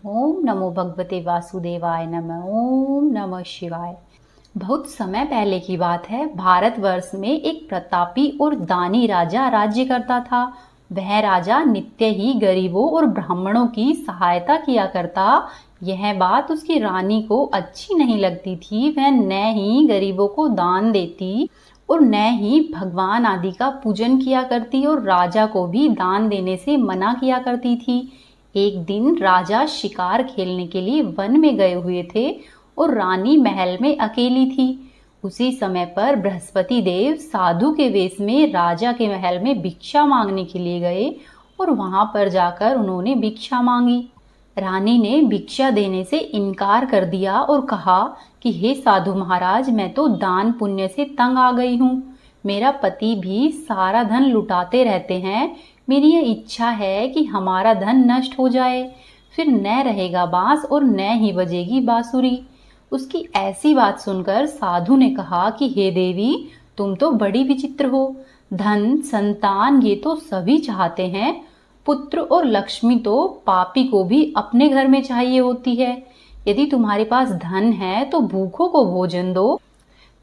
ओम नमो भगवते वासुदेवाय नमः। ओम नमः शिवाय। बहुत समय पहले की बात है। भारतवर्ष में एक प्रतापी और दानी राजा राज्य करता था। वह राजा नित्य ही गरीबों और ब्राह्मणों की सहायता किया करता। यह बात उसकी रानी को अच्छी नहीं लगती थी। वह न ही गरीबों को दान देती और न ही भगवान आदि का पूजन किया करती और राजा को भी दान देने से मना किया करती थी। एक दिन राजा शिकार खेलने के लिए वन में गए हुए थे और रानी महल में अकेली थी। उसी समय पर बृहस्पति देव साधु के वेश में राजा के महल में भिक्षा मांगने के लिए गए और वहां पर जाकर उन्होंने भिक्षा मांगी। रानी ने भिक्षा देने से इनकार कर दिया और कहा कि हे साधु महाराज, मैं तो दान पुण्य से तंग आ गई हूँ। मेरा पति भी सारा धन लुटाते रहते हैं। मेरी ये इच्छा है कि हमारा धन नष्ट हो जाए, फिर न रहेगा बांस और न ही बजेगी बांसुरी। उसकी ऐसी बात सुनकर साधु ने कहा कि हे देवी, तुम तो बड़ी विचित्र हो। धन संतान ये तो सभी चाहते हैं। पुत्र और लक्ष्मी तो पापी को भी अपने घर में चाहिए होती है। यदि तुम्हारे पास धन है तो भूखों को भोजन दो,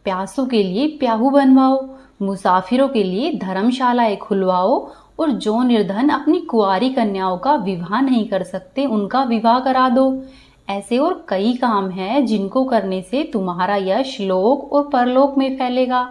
प्यासों के लिए प्याऊ बनवाओ, मुसाफिरों के लिए धर्मशालाएं खुलवाओ और जो निर्धन अपनी कुंवारी कन्याओं का विवाह नहीं कर सकते उनका विवाह करा दो। ऐसे और कई काम हैं जिनको करने से तुम्हारा यश लोक और परलोक में फैलेगा।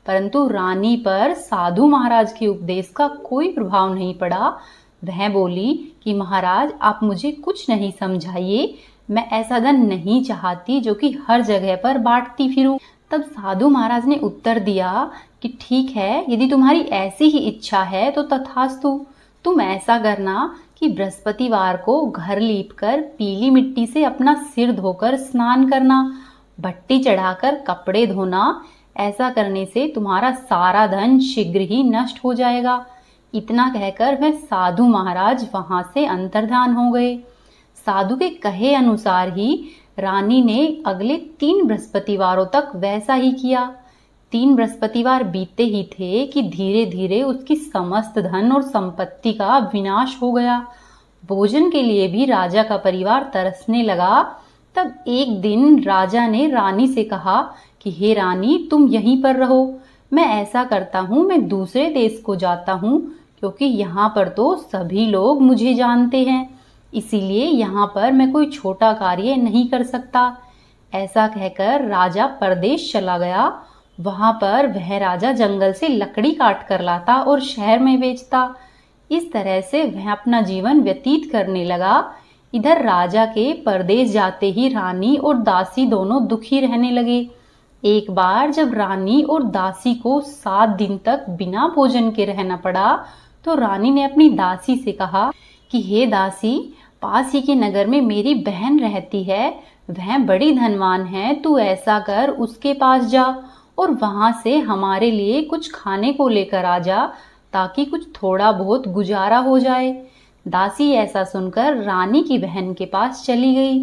परंतु रानी पर साधु महाराज के उपदेश का कोई प्रभाव नहीं पड़ा। वह बोली कि महाराज, आप मुझे कुछ नहीं समझाइए। मैं ऐसा धन नहीं चाहती जो कि हर जगह पर बांटती फिरूं। तब साधु महाराज ने उत्तर दिया कि ठीक है, यदि तुम्हारी ऐसी ही इच्छा है तो तथास्तु। तुम ऐसा करना कि बृहस्पतिवार को घर लीपकर पीली मिट्टी से अपना सिर धोकर स्नान करना, भट्टी चढ़ाकर कपड़े धोना। ऐसा करने से तुम्हारा सारा धन शीघ्र ही नष्ट हो जाएगा। इतना कहकर वह साधु महाराज वहां से अंतर्धान हो गए। साधु के कहे अनुसार ही रानी ने अगले 3 बृहस्पतिवारों तक वैसा ही किया। 3 बृहस्पतिवार बीते ही थे कि धीरे धीरे उसकी समस्त धन और संपत्ति का विनाश हो गया। भोजन के लिए भी राजा का परिवार तरसने लगा। तब एक दिन राजा ने रानी से कहा कि हे रानी, तुम यहीं पर रहो। मैं ऐसा करता हूँ, मैं दूसरे देश को जाता हूँ, क्योंकि यहाँ पर तो सभी लोग मुझे जानते हैं। इसीलिए यहाँ पर मैं कोई छोटा कार्य नहीं कर सकता। ऐसा कहकर राजा परदेश चला गया। वहां पर वह राजा जंगल से लकड़ी काट कर लाता और शहर में बेचता। इस तरह से वह अपना जीवन व्यतीत करने लगा। इधर राजा के परदेश जाते ही रानी और दासी दोनों दुखी रहने लगे। एक बार जब रानी और दासी को 7 दिन तक बिना भोजन के रहना पड़ा तो रानी ने अपनी दासी से कहा कि हे दासी, पास ही के नगर में मेरी बहन रहती है। वह बड़ी धनवान है। तू ऐसा कर, उसके पास जा और वहां से हमारे लिए कुछ खाने को लेकर आ जा, ताकि कुछ थोड़ा बहुत गुजारा हो जाए। दासी ऐसा सुनकर रानी की बहन के पास चली गई।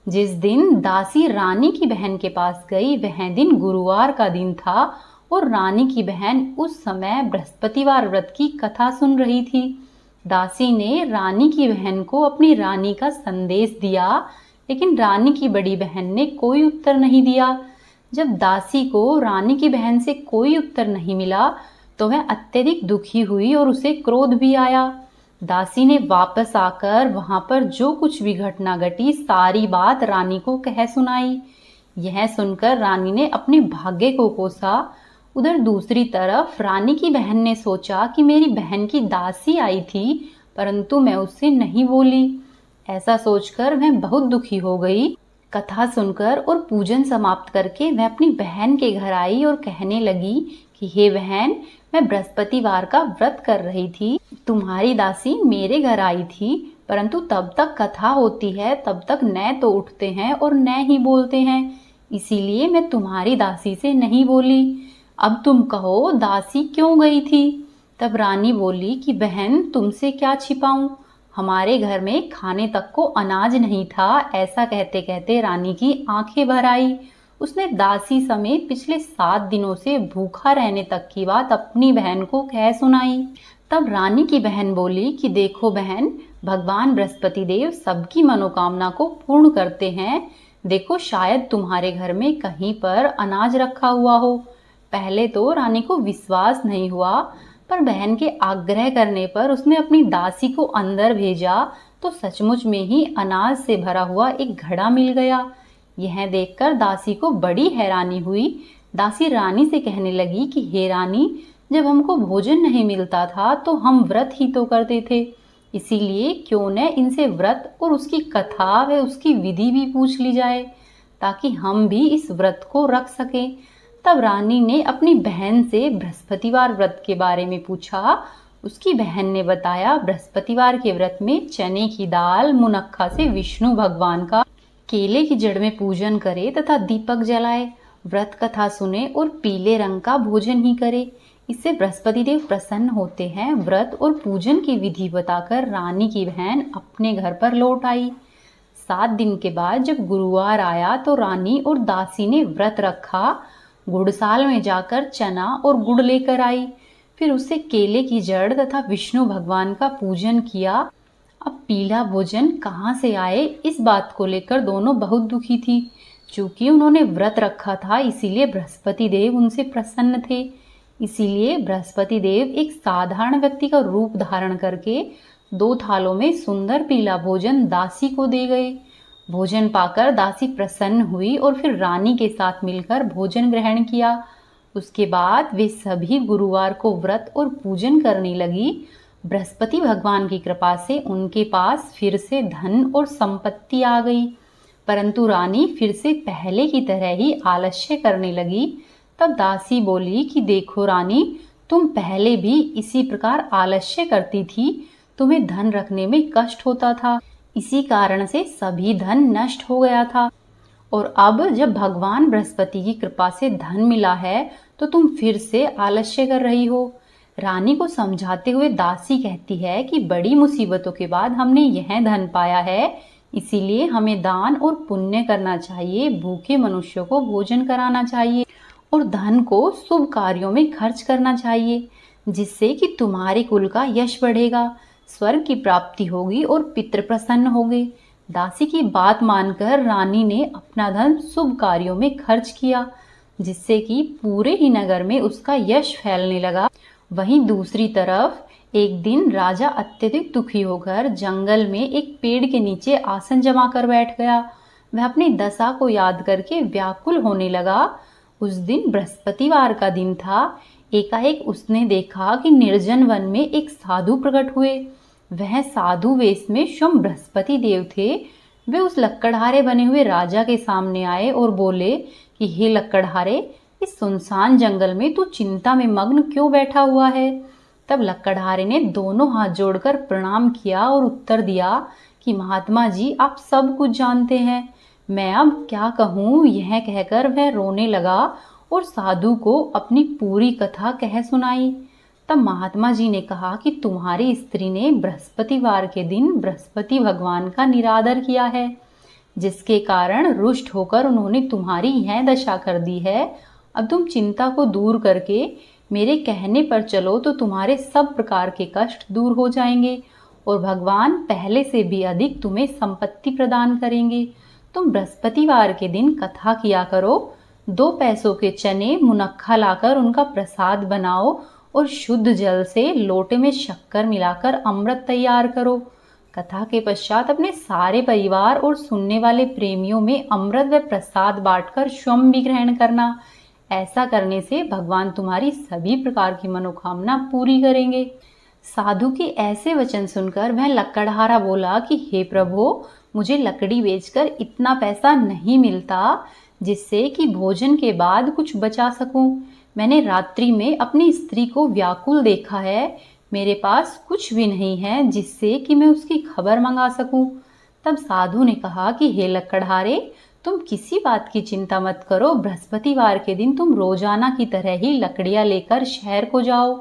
जिस दिन दासी रानी की बहन के पास गई वह दिन गुरुवार का दिन था और रानी की बहन उस समय बृहस्पतिवार व्रत की कथा सुन रही थी। दासी ने रानी की बहन को अपनी रानी का संदेश दिया, लेकिन रानी की बड़ी बहन ने कोई उत्तर नहीं दिया। जब दासी को रानी की बहन से कोई उत्तर नहीं मिला तो वह अत्यधिक दुखी हुई और उसे क्रोध भी आया। दासी ने वापस आकर वहां पर जो कुछ भी घटना घटी सारी बात रानी को कह सुनाई। यह सुनकर रानी ने अपने भाग्य को कोसा। उधर दूसरी तरफ रानी की बहन ने सोचा कि मेरी बहन की दासी आई थी, परंतु मैं उससे नहीं बोली। ऐसा सोचकर वह बहुत दुखी हो गई। कथा सुनकर और पूजन समाप्त करके वह अपनी बहन के घर आई और कहने लगी कि हे बहन, मैं बृहस्पतिवार का व्रत कर रही थी। तुम्हारी दासी मेरे घर आई थी, परंतु तब तक कथा होती है तब तक न तो उठते हैं और न ही बोलते हैं। इसीलिए मैं तुम्हारी दासी से नहीं बोली। अब तुम कहो, दासी क्यों गई थी? तब रानी बोली कि बहन, तुमसे क्या छिपाऊं, हमारे घर में खाने तक को अनाज नहीं था। ऐसा कहते कहते रानी की आंखें भर आई। उसने दासी समेत पिछले 7 दिनों से भूखा रहने तक की बात अपनी बहन को कह सुनाई। तब रानी की बहन बोली कि देखो बहन, भगवान बृहस्पति देव सबकी मनोकामना को पूर्ण करते हैं। देखो, शायद तुम्हारे घर में कहीं पर अनाज रखा हुआ हो। पहले तो रानी को विश्वास नहीं हुआ, पर बहन के आग्रह करने पर उसने अपनी दासी को अंदर भेजा तो सचमुच में ही अनाज से भरा हुआ एक घड़ा मिल गया। यह देखकर दासी को बड़ी हैरानी हुई। दासी रानी से कहने लगी कि हे रानी, जब हमको भोजन नहीं मिलता था तो हम व्रत ही तो करते थे, इसीलिए क्यों न इनसे व्रत और उसकी कथा व उसकी विधि भी पूछ ली जाए, ताकि हम भी इस व्रत को रख सकें। तब रानी ने अपनी बहन से बृहस्पतिवार व्रत के बारे में पूछा। उसकी बहन ने बताया, बृहस्पतिवार के व्रत में चने की दाल मुनक्खा से विष्णु भगवान का केले की जड़ में पूजन करे तथा दीपक जलाए, व्रत कथा सुने और पीले रंग का भोजन ही करे। इससे बृहस्पति देव प्रसन्न होते हैं। व्रत और पूजन की विधि बताकर रानी की बहन अपने घर पर लौट आई। 7 दिन के बाद जब गुरुवार आया तो रानी और दासी ने व्रत रखा। गुड़साल में जाकर चना और गुड़ लेकर आई, फिर उससे केले की जड़ तथा विष्णु भगवान का पूजन किया। अब पीला भोजन कहाँ से आए, इस बात को लेकर दोनों बहुत दुखी थी। चूंकि उन्होंने व्रत रखा था, इसीलिए बृहस्पति देव उनसे प्रसन्न थे। इसीलिए बृहस्पति देव एक साधारण व्यक्ति का रूप धारण करके 2 थालों में सुंदर पीला भोजन दासी को दे गए। भोजन पाकर दासी प्रसन्न हुई और फिर रानी के साथ मिलकर भोजन ग्रहण किया। उसके बाद वे सभी गुरुवार को व्रत और पूजन करने लगी। बृहस्पति भगवान की कृपा से उनके पास फिर से धन और संपत्ति आ गई, परंतु रानी फिर से पहले की तरह ही आलस्य करने लगी। तब दासी बोली कि देखो रानी, तुम पहले भी इसी प्रकार आलस्य करती थी, तुम्हें धन रखने में कष्ट होता था, इसी कारण से सभी धन नष्ट हो गया था, और अब जब भगवान बृहस्पति की कृपा से धन मिला है तो तुम फिर से आलस्य कर रही हो। रानी को समझाते हुए दासी कहती है कि बड़ी मुसीबतों के बाद हमने यह धन पाया है, इसीलिए हमें दान और पुण्य करना चाहिए, भूखे मनुष्यों को भोजन कराना चाहिए और धन को शुभ कार्यों में खर्च करना चाहिए, जिससे कि तुम्हारे कुल का यश बढ़ेगा, स्वर्ग की प्राप्ति होगी और पितृ प्रसन्न होंगे। दासी की बात मानकर रानी ने अपना धन शुभ कार्यों में खर्च किया, जिससे कि पूरे ही नगर में उसका यश फैलने लगा। वहीं दूसरी तरफ एक दिन राजा अत्यधिक दुखी होकर जंगल में एक पेड़ के नीचे आसन जमा कर बैठ गया। वह अपनी दशा को याद करके व्याकुल होने लगा। उस दिन बृहस्पतिवार का दिन था। एकाएक उसने देखा कि निर्जन वन में एक साधु प्रकट हुए। वह साधु वेश में स्वयं बृहस्पति देव थे। वे उस लक्कड़हारे बने हुए राजा के सामने आए और बोले कि हे लक्कड़हारे, इस सुनसान जंगल में तू चिंता में मग्न क्यों बैठा हुआ है? तब लक्कड़हारे ने दोनों हाथ जोड़कर प्रणाम किया और उत्तर दिया कि महात्मा जी, आप सब कुछ जानते हैं, मैं अब क्या कहूँ। यह कहकर वह रोने लगा और साधु को अपनी पूरी कथा कह सुनाई। तब महात्मा जी ने कहा कि तुम्हारी स्त्री ने बृहस्पतिवार के दिन बृहस्पति भगवान का निरादर किया है, जिसके कारण रुष्ट होकर उन्होंने तुम्हारी यह दशा कर दी है। अब तुम चिंता को दूर करके मेरे कहने पर चलो तो तुम्हारे सब प्रकार के कष्ट दूर हो जाएंगे और भगवान पहले से भी अधिक तुम्हें संपत्ति प्रदान करेंगे। तुम बृहस्पतिवार के दिन कथा किया करो, 2 पैसों के चने मुनक्खा लाकर उनका प्रसाद बनाओ और शुद्ध जल से लोटे में शक्कर मिलाकर अमृत तैयार करो। कथा के पश्चात अपने सारे परिवार और सुनने वाले प्रेमियों में अमृत व प्रसाद बांटकर स्वयं भी ग्रहण करना। ऐसा करने से भगवान तुम्हारी सभी प्रकार की मनोकामना पूरी करेंगे। साधु के ऐसे वचन सुनकर वह लक्कड़हारा बोला कि हे प्रभु, मुझे लकड़ी बेचकर इतना पैसा नहीं मिलता जिससे कि भोजन के बाद कुछ बचा सकूं। मैंने रात्रि में अपनी स्त्री को व्याकुल देखा है, मेरे पास कुछ भी नहीं है जिससे कि मैं उसकी खबर मंगा सकूं। तब साधु ने कहा कि हे लक्कड़हारे, तुम किसी बात की चिंता मत करो। बृहस्पतिवार के दिन तुम रोजाना की तरह ही लकड़ियां लेकर शहर को जाओ।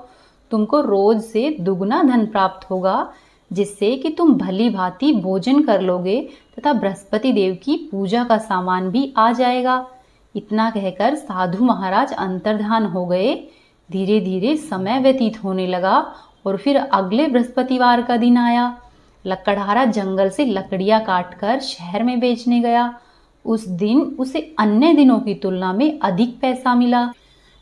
तुमको रोज से दुगना धन प्राप्त होगा, जिससे कि तुम भली भांति भोजन कर लोगे तथा बृहस्पति देव की पूजा का सामान भी आ जाएगा। इतना कहकर साधु महाराज अंतर्धान हो गए। धीरे धीरे समय व्यतीत होने लगा और फिर अगले बृहस्पतिवार का दिन आया। लकड़हारा जंगल से लकड़ियां काटकर शहर में बेचने गया। उस दिन उसे अन्य दिनों की तुलना में अधिक पैसा मिला।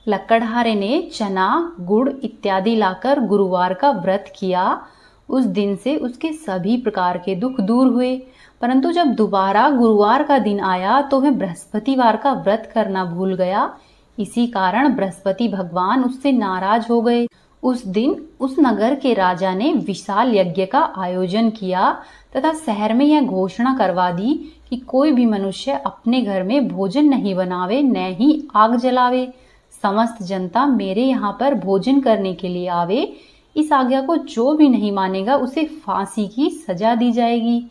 लकड़हारे ने चना, गुड़ इत्यादि लाकर गुरुवार का व्रत किया। उस दिन से उसके सभी प्रकार के दुख दूर हुए। परंतु जब दोबारा गुरुवार का दिन आया तो वह बृहस्पतिवार का व्रत करना भूल गया। इसी कारण बृहस्पति भगवान उससे नाराज हो गए। उस दिन उस नगर के राजा ने विशाल यज्ञ का आयोजन किया तथा शहर में यह घोषणा करवा दी कि कोई भी मनुष्य अपने घर में भोजन नहीं बनावे, न ही आग जलावे। समस्त जनता मेरे यहाँ पर भोजन करने के लिए आवे। इस आज्ञा को जो भी नहीं मानेगा उसे फांसी की सजा दी जाएगी।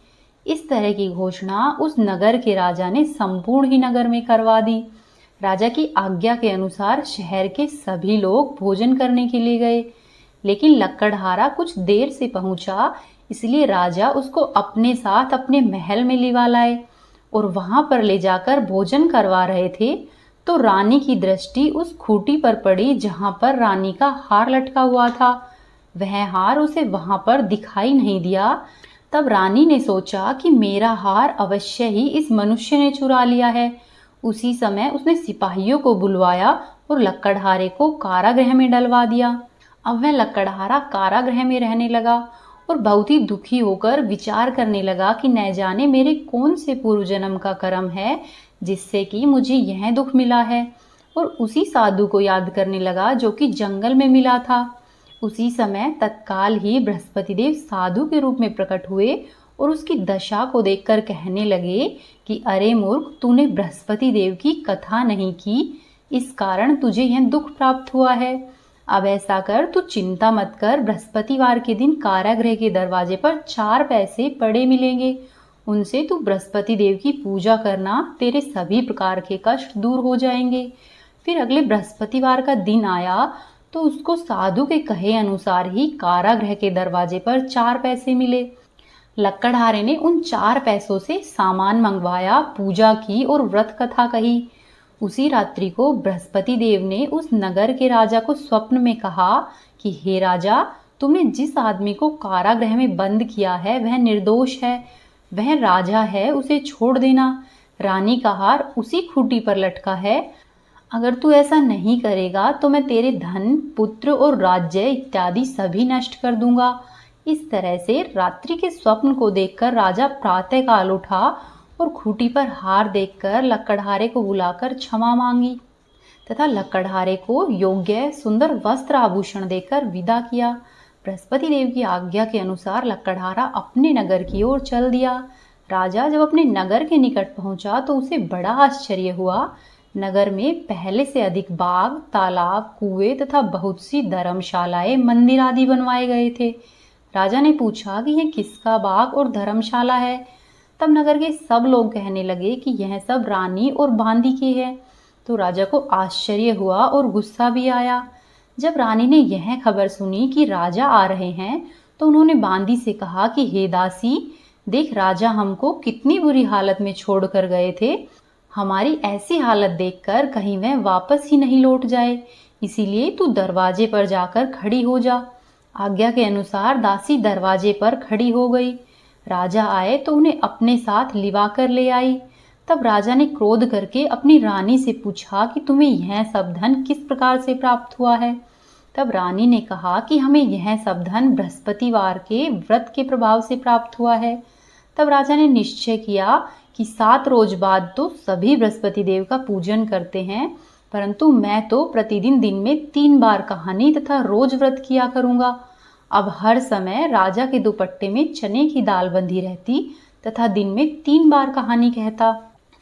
इस तरह की घोषणा उस नगर के राजा ने संपूर्ण ही नगर में करवा दी। राजा की आज्ञा के अनुसार शहर के सभी लोग भोजन करने के लिए गए, लेकिन लकड़हारा कुछ देर से पहुंचा, इसलिए राजा उसको अपने साथ अपने महल में लिवा लाए और वहां पर ले जाकर भोजन करवा रहे थे तो रानी की दृष्टि उस खूंटी पर पड़ी जहां पर रानी का हार लटका हुआ था। वह हार उसे वहां पर दिखाई नहीं दिया। तब रानी ने सोचा कि मेरा हार अवश्य ही इस मनुष्य ने चुरा लिया है। उसी समय उसने सिपाहियों को बुलवाया और लकड़हारे को कारागृह में डलवा दिया। अब वह लकड़हारा कारागृह में रहने लगा और बहुत ही दुखी होकर विचार करने लगा कि न जाने मेरे कौन से पूर्व जन्म का कर्म है जिससे कि मुझे यह दुख मिला है। और उसी साधु को याद करने लगा जो कि जंगल में मिला था। उसी समय तत्काल ही बृहस्पति देव साधु के रूप में प्रकट हुए और उसकी दशा को देखकर कहने लगे कि अरे मूर्ख, तूने बृहस्पति देव की कथा नहीं की, इस कारण तुझे यह दुख प्राप्त हुआ है। अब ऐसा कर, तू चिंता मत कर, बृहस्पतिवार के दिन कारागृह के दरवाजे पर 4 पैसे पड़े मिलेंगे। उनसे तू बृहस्पति देव की पूजा करना, तेरे सभी प्रकार के कष्ट दूर हो जाएंगे। फिर अगले बृहस्पतिवार का दिन आया तो उसको साधु के कहे अनुसार ही कारागृह के दरवाजे पर 4 पैसे मिले। लकड़हारे ने उन 4 पैसों से सामान मंगवाया, पूजा की और व्रत कथा कही। उसी रात्रि को बृहस्पति देव ने उस नगर के राजा को स्वप्न में कहा कि हे राजा, तुमने जिस आदमी को कारागृह में बंद किया है वह निर्दोष है, वह राजा है, उसे छोड़ देना। रानी का हार उसी खूंटी पर लटका है। अगर तू ऐसा नहीं करेगा तो मैं तेरे धन, पुत्र और राज्य इत्यादि सभी नष्ट कर दूंगा। इस तरह से रात्रि के स्वप्न को देखकर राजा प्रातःकाल उठा और खूंटी पर हार देखकर लकड़हारे को बुलाकर क्षमा मांगी तथा लकड़हारे को योग्य सुंदर वस्त्र आभूषण देकर विदा किया। बृहस्पति देव की आज्ञा के अनुसार लकड़हारा अपने नगर की ओर चल दिया। राजा जब अपने नगर के निकट पहुंचा तो उसे बड़ा आश्चर्य हुआ। नगर में पहले से अधिक बाग, तालाब, कुएं तथा बहुत सी धर्मशालाएं, मंदिर आदि बनवाए गए थे। राजा ने पूछा कि यह किसका बाग और धर्मशाला है। तब नगर के सब लोग कहने लगे कि यह सब रानी और बांदी की है। तो राजा को आश्चर्य हुआ और गुस्सा भी आया। जब रानी ने यह खबर सुनी कि राजा आ रहे हैं तो उन्होंने बांदी से कहा कि हे दासी, देख राजा हमको कितनी बुरी हालत में छोड़ कर गए थे। हमारी ऐसी हालत देखकर कहीं वह वापस ही नहीं लौट जाए, इसीलिए तू दरवाजे पर जाकर खड़ी हो जा। आज्ञा के अनुसार दासी दरवाजे पर खड़ी हो गई। राजा आए तो उन्हें अपने साथ लिवा कर ले आई। तब राजा ने क्रोध करके अपनी रानी से पूछा कि तुम्हें यह सब धन किस प्रकार से प्राप्त हुआ है। तब रानी ने कहा कि हमें यह सब धन बृहस्पतिवार के व्रत के प्रभाव से प्राप्त हुआ है। तब राजा ने निश्चय किया कि 7 रोज बाद तो सभी बृहस्पति देव का पूजन करते हैं, परंतु मैं तो प्रतिदिन दिन में 3 बार कहानी तथा रोज व्रत किया करूंगा। अब हर समय राजा के दुपट्टे में चने की दाल बंधी रहती तथा दिन में 3 बार कहानी कहता।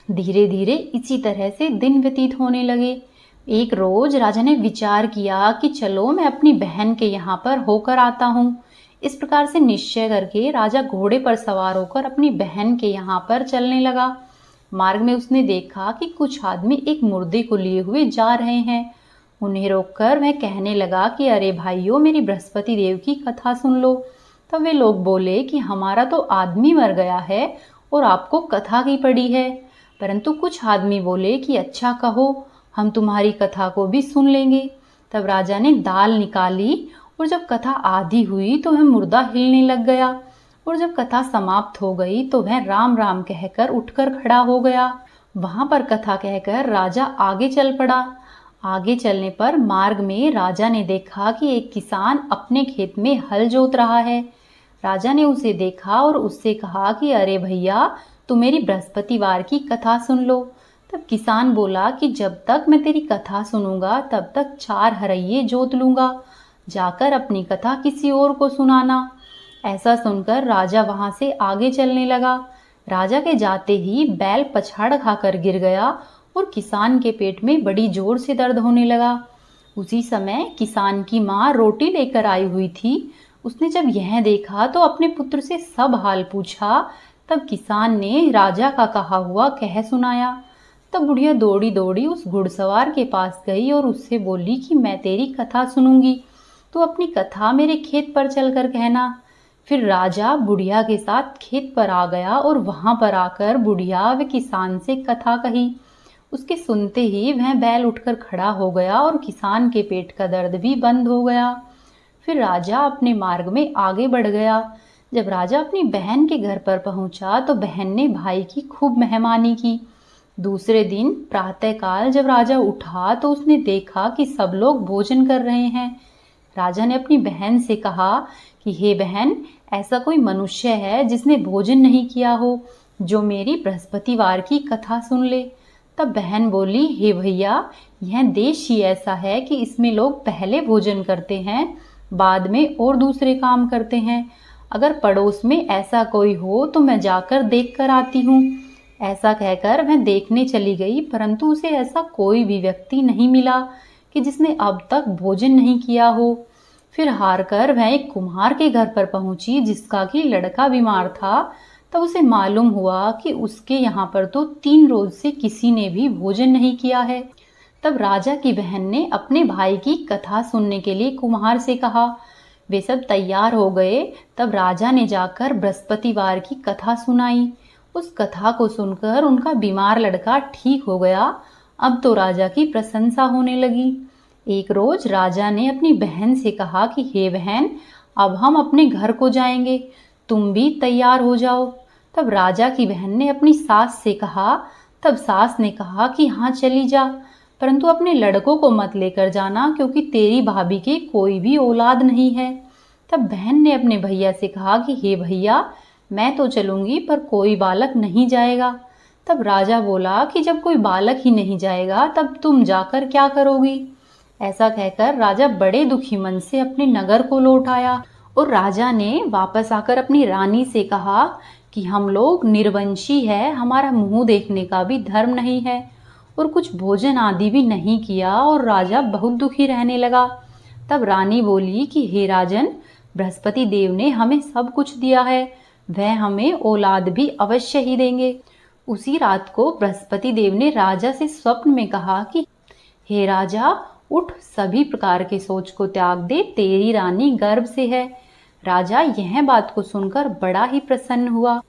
धीरे धीरे इसी तरह से दिन व्यतीत होने लगे। एक रोज राजा ने विचार किया कि चलो मैं अपनी बहन के यहाँ पर होकर आता हूँ। इस प्रकार से निश्चय करके राजा घोड़े पर सवार होकर अपनी बहन के यहाँ पर चलने लगा। मार्ग में उसने देखा कि कुछ आदमी एक मुर्दे को लिए हुए जा रहे हैं। उन्हें रोककर वह कहने लगा कि अरे भाइयों, मेरी बृहस्पति देव की कथा सुन लो। तब वे लोग बोले कि हमारा तो आदमी मर गया है और आपको कथा की पड़ी है। परंतु कुछ आदमी बोले कि अच्छा कहो, हम तुम्हारी कथा को भी सुन लेंगे। तब राजा ने दाल निकाली और जब कथा आधी हुई तो वह मुर्दा हिलने लग गया और जब कथा समाप्त हो गई तो वह राम राम कहकर उठकर खड़ा हो गया। वहां पर कथा कहकर राजा आगे चल पड़ा। आगे चलने पर मार्ग में राजा ने देखा कि एक किसान अपने खेत में हल जोत रहा है। राजा ने उसे देखा और उससे कहा कि अरे भैया, तुम मेरी बृहस्पतिवार की कथा सुन लो। तब किसान बोला कि जब तक मैं तेरी कथा सुनूंगा तब तक 4 हरइये जोत लूंगा, जाकर अपनी कथा किसी और को सुनाना। ऐसा सुनकर राजा वहां से आगे चलने लगा। राजा के जाते ही बैल पछाड़ खाकर गिर गया और किसान के पेट में बड़ी जोर से दर्द होने लगा। उसी समय किसान की माँ रोटी लेकर आई हुई थी। उसने जब यह देखा तो अपने पुत्र से सब हाल पूछा। तब किसान ने राजा का कहा हुआ कह सुनाया। तब बुढ़िया दौड़ी दौड़ी उस घुड़सवार के पास गई और उससे बोली कि मैं तेरी कथा सुनूंगी, तो अपनी कथा मेरे खेत पर चलकर कहना। फिर राजा बुढ़िया के साथ खेत पर आ गया और वहां पर आकर बुढ़िया व किसान से कथा कही। उसके सुनते ही वह बैल उठकर खड़ा हो गया और किसान के पेट का दर्द भी बंद हो गया। फिर राजा अपने मार्ग में आगे बढ़ गया। जब राजा अपनी बहन के घर पर पहुंचा तो बहन ने भाई की खूब मेहमानी की। दूसरे दिन प्रातःकाल जब राजा उठा तो उसने देखा कि सब लोग भोजन कर रहे हैं। राजा ने अपनी बहन से कहा कि हे बहन, ऐसा कोई मनुष्य है जिसने भोजन नहीं किया हो, जो मेरी बृहस्पतिवार की कथा सुन ले। तब बहन बोली, हे भैया, यह देश ही ऐसा है कि इसमें लोग पहले भोजन करते हैं, बाद में और दूसरे काम करते हैं। अगर पड़ोस में ऐसा कोई हो तो मैं जाकर देख कर आती हूँ। ऐसा कहकर वह देखने चली गई, परंतु उसे ऐसा कोई भी व्यक्ति नहीं मिला कि जिसने अब तक भोजन नहीं किया हो। फिर हार कर वह एक कुम्हार के घर पर पहुंची जिसका कि लड़का बीमार था। तब उसे मालूम हुआ कि उसके यहाँ पर तो 3 रोज से किसी ने भी भोजन नहीं किया है। तब राजा की बहन ने अपने भाई की कथा सुनने के लिए कुम्हार से कहा। वे सब तैयार हो गए। तब राजा ने जाकर बृहस्पतिवार की कथा सुनाई। उस कथा को सुनकर उनका बीमार लड़का ठीक हो गया। अब तो राजा की प्रशंसा होने लगी। एक रोज राजा ने अपनी बहन से कहा कि हे बहन, अब हम अपने घर को जाएंगे, तुम भी तैयार हो जाओ। तब राजा की बहन ने अपनी सास से कहा। तब सास ने कहा कि हाँ चली जा, परंतु अपने लड़कों को मत लेकर जाना, क्योंकि तेरी भाभी की कोई भी औलाद नहीं है। तब बहन ने अपने भैया से कहा कि हे भैया, मैं तो चलूंगी पर कोई बालक नहीं जाएगा। तब राजा बोला कि जब कोई बालक ही नहीं जाएगा तब तुम जाकर क्या करोगी। ऐसा कहकर राजा बड़े दुखी मन से अपने नगर को लौट आया और राजा ने वापस आकर अपनी रानी से कहा कि हम लोग निर्वंशी है, हमारा मुंह देखने का भी धर्म नहीं है और कुछ भोजन आदि भी नहीं किया, और राजा बहुत दुखी रहने लगा। तब रानी बोली कि हे राजन, बृहस्पति देव ने हमें सब कुछ दिया है, वह हमें औलाद भी अवश्य ही देंगे। उसी रात को बृहस्पति देव ने राजा से स्वप्न में कहा कि हे राजा, उठ, सभी प्रकार के सोच को त्याग दे, तेरी रानी गर्भ से है। राजा यह बात को सुनकर बड़ा ही प्रसन्न हुआ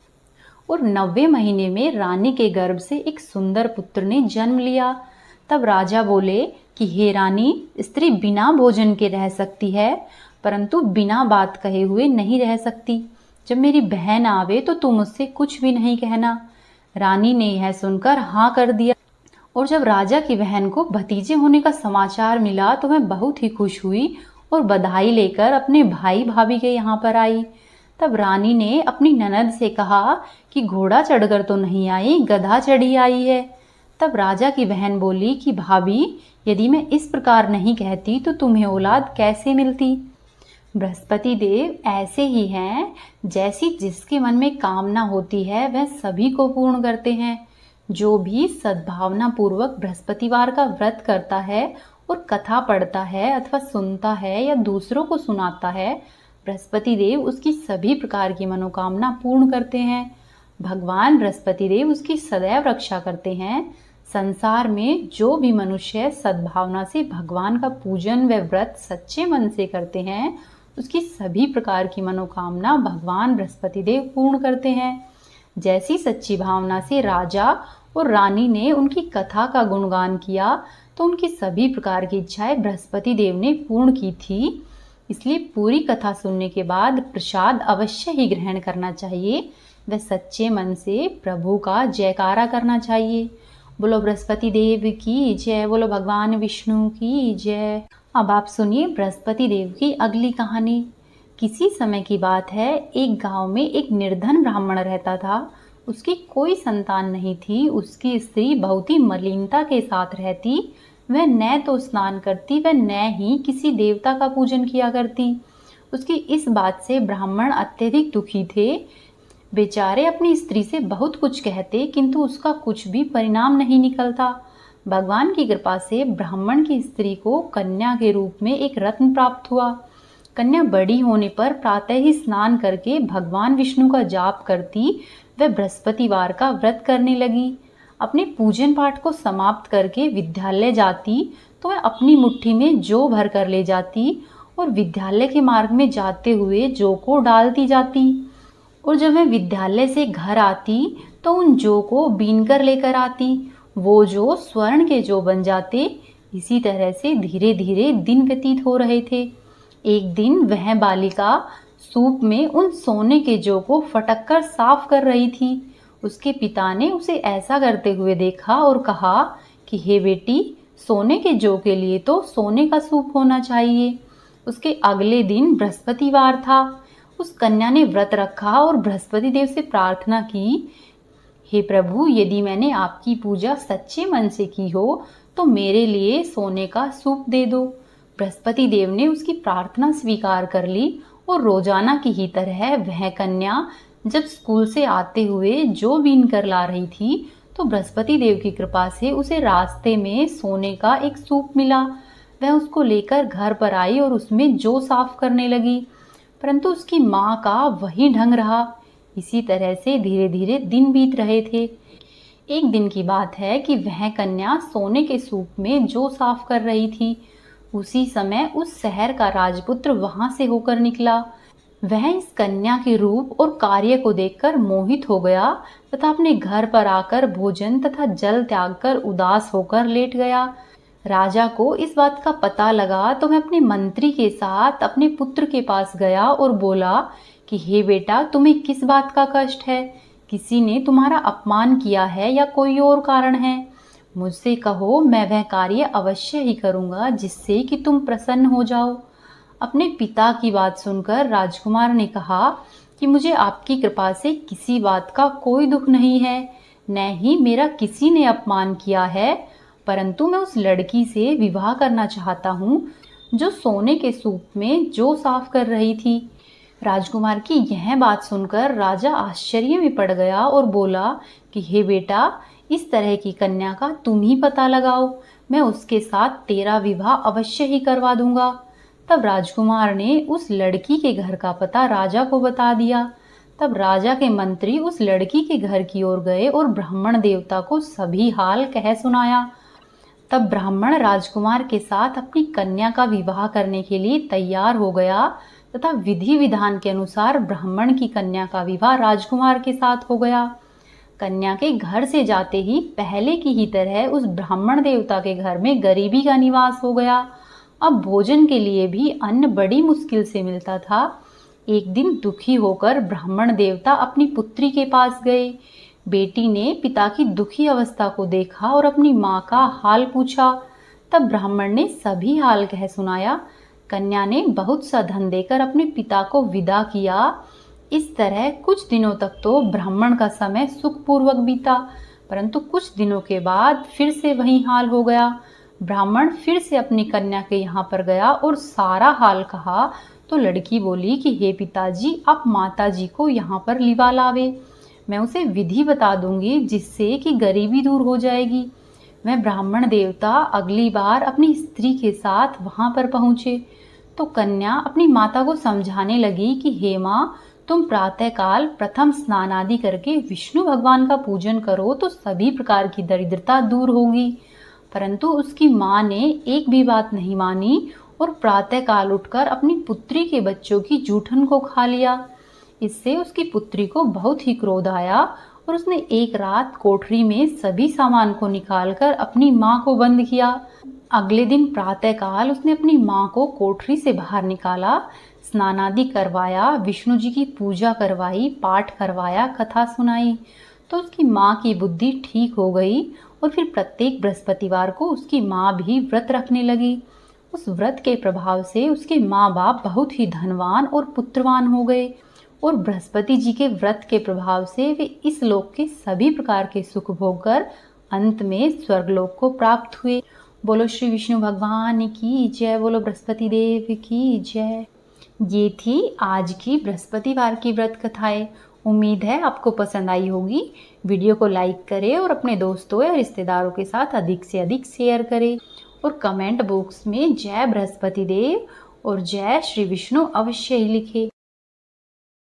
और 90वें महीने में रानी के गर्भ से एक सुंदर पुत्र ने जन्म लिया। तब राजा बोले कि हे रानी, स्त्री बिना भोजन के रह सकती है, परंतु बिना बात कहे हुए नहीं रह सकती। जब मेरी बहन आवे तो तुम उससे कुछ भी नहीं कहना। रानी ने यह सुनकर हाँ कर दिया और जब राजा की बहन को भतीजे होने का समाचार मिला तो वह बहुत ही खुश हुई और बधाई लेकर अपने भाई भाभी के यहाँ पर आई। तब रानी ने अपनी ननद से कहा कि घोड़ा चढ़कर तो नहीं आई, गधा चढ़ी आई है। तब राजा की बहन बोली कि भाभी, यदि मैं इस प्रकार नहीं कहती तो तुम्हें औलाद कैसे मिलती। बृहस्पति देव ऐसे ही हैं, जैसी जिसके मन में कामना होती है वह सभी को पूर्ण करते हैं। जो भी सद्भावना पूर्वक बृहस्पतिवार का व्रत करता है और कथा पढ़ता है अथवा सुनता है या दूसरों को सुनाता है, बृहस्पति देव उसकी सभी प्रकार की मनोकामना पूर्ण करते हैं। भगवान बृहस्पति देव उसकी सदैव रक्षा करते हैं। संसार में जो भी मनुष्य सद्भावना से भगवान का पूजन व व्रत सच्चे मन से करते हैं, उसकी सभी प्रकार की मनोकामना भगवान बृहस्पति देव पूर्ण करते हैं। जैसी सच्ची भावना से राजा और रानी ने उनकी कथा का गुणगान किया तो उनकी सभी प्रकार की इच्छाएं बृहस्पति देव ने पूर्ण की थी। इसलिए पूरी कथा सुनने के बाद प्रसाद अवश्य ही ग्रहण करना चाहिए व सच्चे मन से प्रभु का जयकारा करना चाहिए। बोलो बृहस्पति देव की जय, बोलो भगवान विष्णु की जय। अब आप सुनिए बृहस्पति देव की अगली कहानी। किसी समय की बात है, एक गांव में एक निर्धन ब्राह्मण रहता था। उसकी कोई संतान नहीं थी। उसकी स्त्री बहुत ही मलिनता के साथ रहती। वह न तो स्नान करती व न ही किसी देवता का पूजन किया करती। उसकी इस बात से ब्राह्मण अत्यधिक दुखी थे। बेचारे अपनी स्त्री से बहुत कुछ कहते, किंतु उसका कुछ भी परिणाम नहीं निकलता। भगवान की कृपा से ब्राह्मण की स्त्री को कन्या के रूप में एक रत्न प्राप्त हुआ। कन्या बड़ी होने पर प्रातः ही स्नान करके भगवान विष्णु का जाप करती व बृहस्पतिवार का व्रत करने लगी। अपने पूजन पाठ को समाप्त करके विद्यालय जाती तो वह अपनी मुट्ठी में जौ भर कर ले जाती और विद्यालय के मार्ग में जाते हुए जौ को डालती जाती। और जब वह विद्यालय से घर आती तो उन जौ को बीन कर लेकर आती। वो जौ स्वर्ण के जौ बन जाते। इसी तरह से धीरे धीरे दिन व्यतीत हो रहे थे। एक दिन वह बालिका सूप में उन सोने के जौ को फटक कर साफ कर रही थी। उसके पिता ने उसे ऐसा करते हुए देखा और कहा कि हे बेटी, सोने के जौ के लिए तो सोने का सूप होना चाहिए। उसके अगले दिन बृहस्पतिवार था। उस कन्या ने व्रत रखा और बृहस्पति देव से प्रार्थना की, हे प्रभु, यदि मैंने आपकी पूजा सच्चे मन से की हो तो मेरे लिए सोने का सूप दे दो। बृहस्पति देव ने उसकी प्रार्थना स्वीकार कर ली और रोजाना की ही तरह वह कन्या जब स्कूल से आते हुए जौ बीन कर ला रही थी तो बृहस्पति देव की कृपा से उसे रास्ते में सोने का एक सूप मिला। वह उसको लेकर घर पर आई और उसमें जौ साफ करने लगी, परंतु उसकी माँ का वही ढंग रहा। इसी तरह से धीरे धीरे दिन बीत रहे थे। एक दिन की बात है कि वह कन्या सोने के सूप में जौ साफ कर रही थी। उसी समय उस शहर का राजपुत्र वहां से होकर निकला। वह इस कन्या के रूप और कार्य को देखकर मोहित हो गया तथा अपने घर पर आकर भोजन तथा जल त्याग कर उदास होकर लेट गया। राजा को इस बात का पता लगा तो वह अपने मंत्री के साथ अपने पुत्र के पास गया और बोला कि हे बेटा, तुम्हें किस बात का कष्ट है? किसी ने तुम्हारा अपमान किया है या कोई और कारण है? मुझसे कहो, मैं वह कार्य अवश्य ही करूंगा जिससे कि तुम प्रसन्न हो जाओ। अपने पिता की बात सुनकर राजकुमार ने कहा कि मुझे आपकी कृपा से किसी बात का कोई दुख नहीं है, न ही मेरा किसी ने अपमान किया है, परंतु मैं उस लड़की से विवाह करना चाहता हूँ जो सोने के सूप में जौ साफ कर रही थी। राजकुमार की यह बात सुनकर राजा आश्चर्य में पड़ गया और बोला कि हे बेटा, इस तरह की कन्या का तुम ही पता लगाओ, मैं उसके साथ तेरा विवाह अवश्य ही करवा दूंगा। तब राजकुमार ने उस लड़की के घर का पता राजा को बता दिया। तब राजा के मंत्री उस लड़की के घर की ओर गए और ब्राह्मण देवता को सभी हाल कह सुनाया। तब ब्राह्मण राजकुमार के साथ अपनी कन्या का विवाह करने के लिए तैयार हो गया तथा विधि विधान के अनुसार ब्राह्मण की कन्या का विवाह राजकुमार के साथ हो गया। कन्या के घर से जाते ही पहले की ही तरह उस ब्राह्मण देवता के घर में गरीबी का निवास हो गया। अब भोजन के लिए भी अन्न बड़ी मुश्किल से मिलता था। एक दिन दुखी होकर ब्राह्मण देवता अपनी पुत्री के पास गए। बेटी ने पिता की दुखी अवस्था को देखा और अपनी माँ का हाल पूछा। तब ब्राह्मण ने सभी हाल कह सुनाया। कन्या ने बहुत सा धन देकर अपने पिता को विदा किया। इस तरह कुछ दिनों तक तो ब्राह्मण का समय सुखपूर्वक बीता, परंतु कुछ दिनों के बाद फिर से वही हाल हो गया। ब्राह्मण फिर से अपनी कन्या के यहाँ पर गया और सारा हाल कहा तो लड़की बोली कि हे पिताजी, आप माताजी को यहाँ पर लिवा लावे, मैं उसे विधि बता दूंगी जिससे कि गरीबी दूर हो जाएगी। वह ब्राह्मण देवता अगली बार अपनी स्त्री के साथ वहां पर पहुंचे तो कन्या अपनी माता को समझाने लगी कि हे माँ, तुम प्रातःकाल प्रथम स्नान आदि करके विष्णु भगवान का पूजन करो तो सभी प्रकार की दरिद्रता दूर होगी। परंतु उसकी माँ ने एक भी बात नहीं मानी और प्रातःकाल उठकर अपनी पुत्री के बच्चों की जूठन को खा लिया। इससे उसकी पुत्री को बहुत ही क्रोध आया और उसने एक रात कोठरी में सभी सामान को निकालकर अपनी माँ को बंद किया। अगले दिन प्रातःकाल उसने अपनी माँ को कोठरी से बाहर निकाला, स्नानादि करवाया, विष्णु जी की पूजा करवाई, पाठ करवाया, कथा सुनाई। तो उसकी माँ की बुद्धि ठीक हो गई और फिर प्रत्येक बृहस्पतिवार को उसकी माँ भी व्रत रखने लगी। उस व्रत के प्रभाव से उसके माँ बाप बहुत ही धनवान और पुत्रवान हो गए और बृहस्पति जी के व्रत के प्रभाव से वे इस लोक के सभी प्रकार के सुख भोग कर अंत में स्वर्गलोक को प्राप्त हुए। बोलो श्री विष्णु भगवान की जय, बोलो बृहस्पति देव की जय। ये थी आज की बृहस्पतिवार की व्रत कथाएं। उम्मीद है आपको पसंद आई होगी। वीडियो को लाइक करें और अपने दोस्तों या रिश्तेदारों के साथ अधिक से अधिक शेयर करें और कमेंट बॉक्स में जय बृहस्पति देव और जय श्री विष्णु अवश्य ही लिखें।